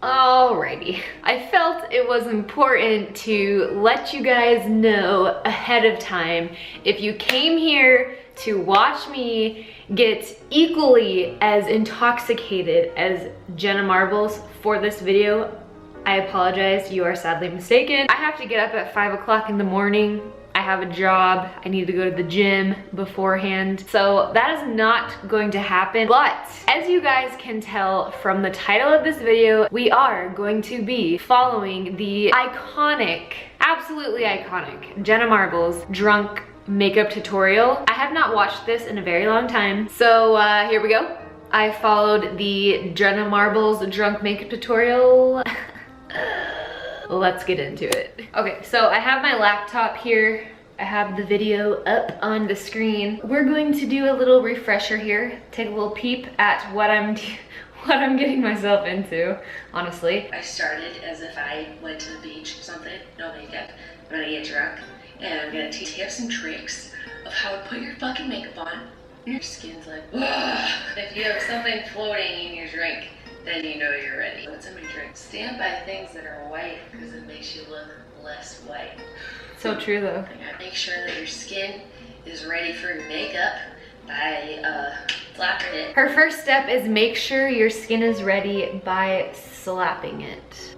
Alrighty, I felt it was important to let you guys know ahead of time. If you came here to watch me get equally as intoxicated as Jenna Marbles for this video, I apologize, you are sadly mistaken. I have to get up at 5 o'clock in the morning. I have a job, I need to go to the gym beforehand. So that is not going to happen. But as you guys can tell from the title of this video, we are going to be following the iconic, absolutely iconic, Jenna Marbles drunk makeup tutorial. I have not watched this in a very long time. So here we go. I followed the Jenna Marbles drunk makeup tutorial. Let's get into it. Okay, so I have my laptop here. I have the video up on the screen. We're going to do a little refresher here. Take a little peep at what I'm getting myself into, honestly. I started as if I went to the beach or something, no makeup. I'm gonna get drunk, and I'm gonna teach you some tricks of how to put your fucking makeup on. Your skin's like, ugh. If you have something floating in your drink, then you know you're ready. What's in my drink? Stand by things that are white because it makes you look less white. So true though. Make sure that your skin is ready for your makeup by slapping it. Her first step is make sure your skin is ready by slapping it.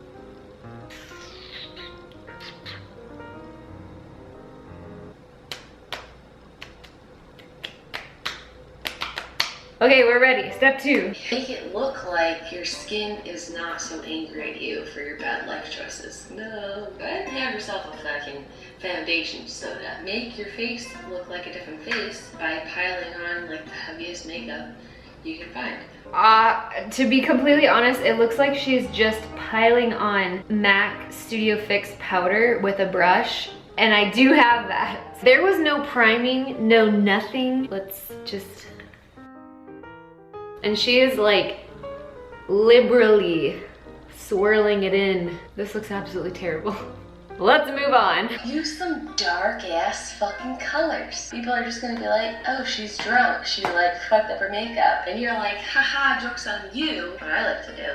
Okay, we're ready. Step 2. Make it look like your skin is not so angry at you for your bad life choices. No, go ahead and have yourself a fucking foundation soda. Make your face look like a different face by piling on like the heaviest makeup you can find. To be completely honest, it looks like she's just piling on MAC Studio Fix powder with a brush, and I do have that. There was no priming, no nothing. Let's just... And she is like liberally swirling it in. This looks absolutely terrible. Let's move on. Use some dark ass fucking colors. People are just gonna be like, oh, she's drunk. She like fucked up her makeup. And you're like, haha, joke's on you. What I like to do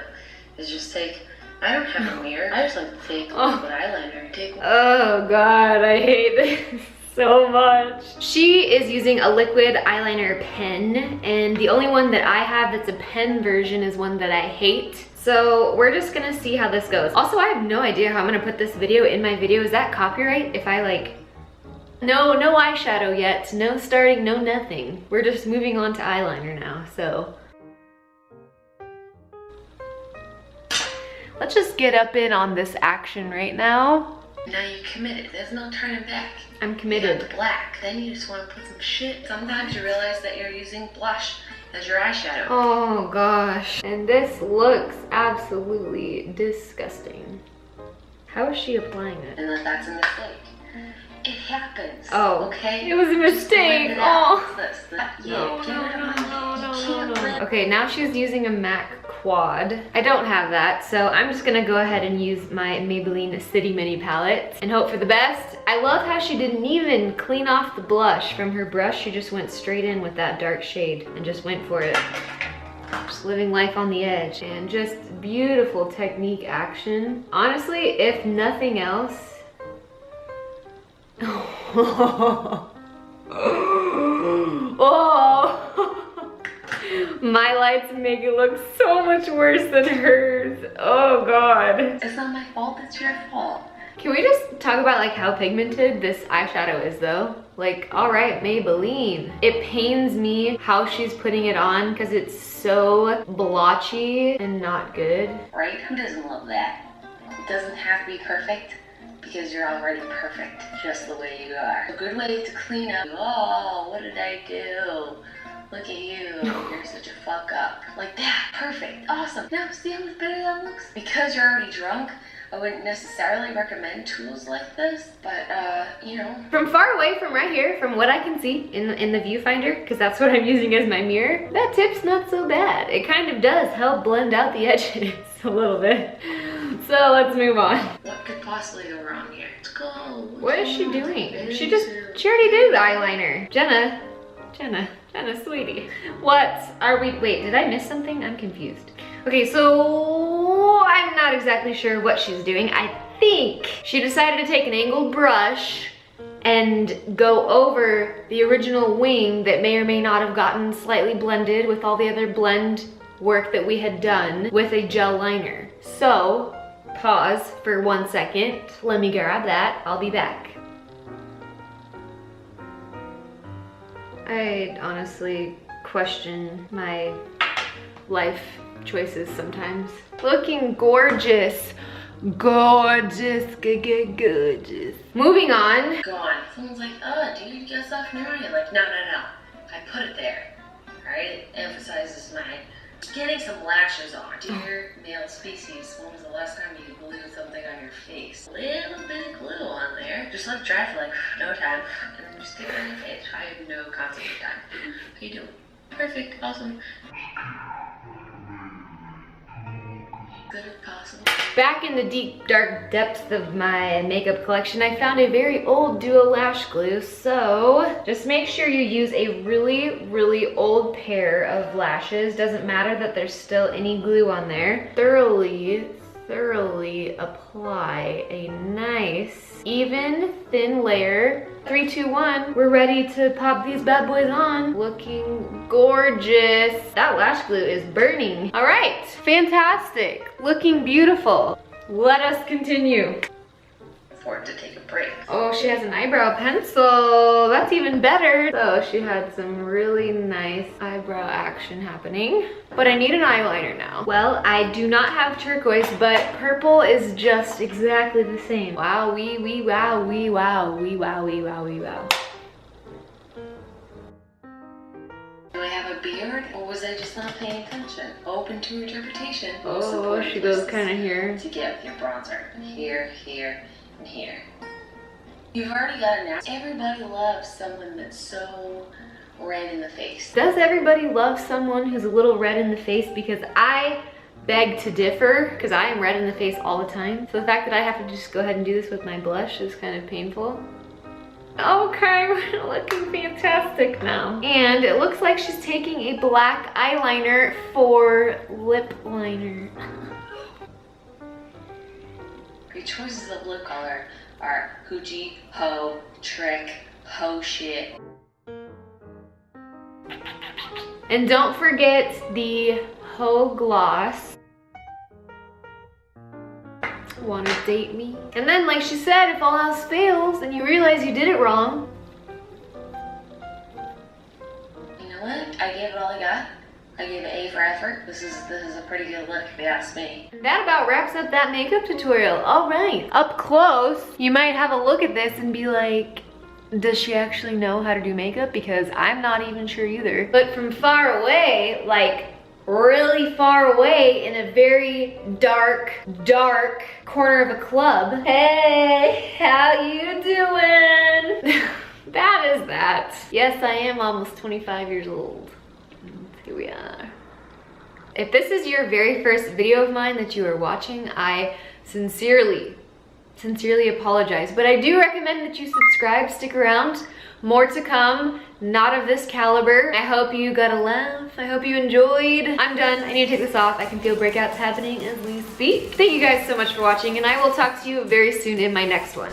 is just take, I don't have a mirror. I just like to take liquid eyeliner. Oh God, I hate this so much. She is using a liquid eyeliner pen, and the only one that I have that's a pen version is one that I hate. So we're just gonna see how this goes. Also, I have no idea how I'm gonna put this video in my video. Is that copyright? If I like, no eyeshadow yet, no starting, no nothing. We're just moving on to eyeliner now, so. Let's just get up in on this action right now. Now you're committed. There's no turning back. I'm committed. You got the black. Then you just want to put some shit. Sometimes you realize that you're using blush as your eyeshadow. Oh gosh. And this looks absolutely disgusting. How is she applying it? And that's a mistake. It happens. Oh. Okay? It was a mistake. Oh. No. Okay, now she's using a MAC Quad. I don't have that, so I'm just gonna go ahead and use my Maybelline City Mini palette and hope for the best. I love how she didn't even clean off the blush from her brush. She just went straight in with that dark shade and just went for it. Just living life on the edge, and just beautiful technique action. Honestly, if nothing else, oh. My lights make it look so much worse than hers. Oh God. It's not my fault, it's your fault. Can we just talk about like how pigmented this eyeshadow is though? Like, all right, Maybelline. It pains me how she's putting it on because it's so blotchy and not good. Right? Who doesn't love that? It doesn't have to be perfect because you're already perfect just the way you are. A good way to clean up. Oh, what did I do? Look at you, you're such a fuck up. Like that, perfect, awesome. Now see how much better that looks? Because you're already drunk, I wouldn't necessarily recommend tools like this, but you know. From far away, from right here, from what I can see in the viewfinder, because that's what I'm using as my mirror, that tip's not so bad. It kind of does help blend out the edges a little bit. So let's move on. What could possibly go wrong here? Let's go. What is she doing? She already did the eyeliner. Jenna, sweetie. What are we, wait, did I miss something? I'm confused. Okay, so I I'm not exactly sure what she's doing. I think she decided to take an angled brush and go over the original wing that may or may not have gotten slightly blended with all the other blend work that we had done with a gel liner. So, pause for 1 second. Let me grab that. I'll be back. I honestly question my life choices sometimes. Looking gorgeous. Gorgeous, gorgeous. Moving on. Gone. Someone's like, oh, dude, you got stuff in your eye. Like, no. I put it there. Alright? It emphasizes my getting some lashes on. Dear male species, when was the last time you glued something on your face? A little bit of glue on there. Just let it dry for like no time. And then just stick it on your face. I have no concept of time. How you doing? Perfect. Awesome. Good if possible. Back in the deep, dark depths of my makeup collection, I found a very old duo lash glue. So just make sure you use a really, really old pair of lashes. Doesn't matter that there's still any glue on there. Thoroughly apply a nice, even, thin layer. 3, 2, 1, we're ready to pop these bad boys on. Looking gorgeous. That lash glue is burning. All right, fantastic. Looking beautiful. Let us continue. For it to take a break. Oh, she has an eyebrow pencil. That's even better. So she had some really nice eyebrow action happening. But I need an eyeliner now. Well, I do not have turquoise, but purple is just exactly the same. Wow, wee, wow, wee, wow, wee, wow, wee, wow, wee, wow. Do I have a beard, or was I just not paying attention? Open to interpretation. Oh, she goes kind of here. To get with your bronzer. Here, and here. You've already got an ass. Everybody loves someone that's so red in the face. Does everybody love someone who's a little red in the face? Because I beg to differ, because I am red in the face all the time. So the fact that I have to just go ahead and do this with my blush is kind of painful. Okay, we're looking fantastic now. And it looks like she's taking a black eyeliner for lip liner. Your choices of lip color are hoochie, ho, trick, ho shit. And don't forget the Ho gloss. Wanna date me? And then, like she said, if all else fails and you realize you did it wrong. You know what? I gave it all I got. I gave it A for effort. This is a pretty good look, if you ask me. That about wraps up that makeup tutorial. All right, up close, you might have a look at this and be like, does she actually know how to do makeup? Because I'm not even sure either. But from far away, like really far away in a very dark corner of a club. Hey, how you doing? That is that. Yes, I am almost 25 years old. Here we are. If this is your very first video of mine that you are watching, I sincerely apologize. But I do recommend that you subscribe, stick around. More to come, not of this caliber. I hope you got a laugh. I hope you enjoyed. I'm done. I need to take this off. I can feel breakouts happening as we speak. Thank you guys so much for watching, and I will talk to you very soon in my next one.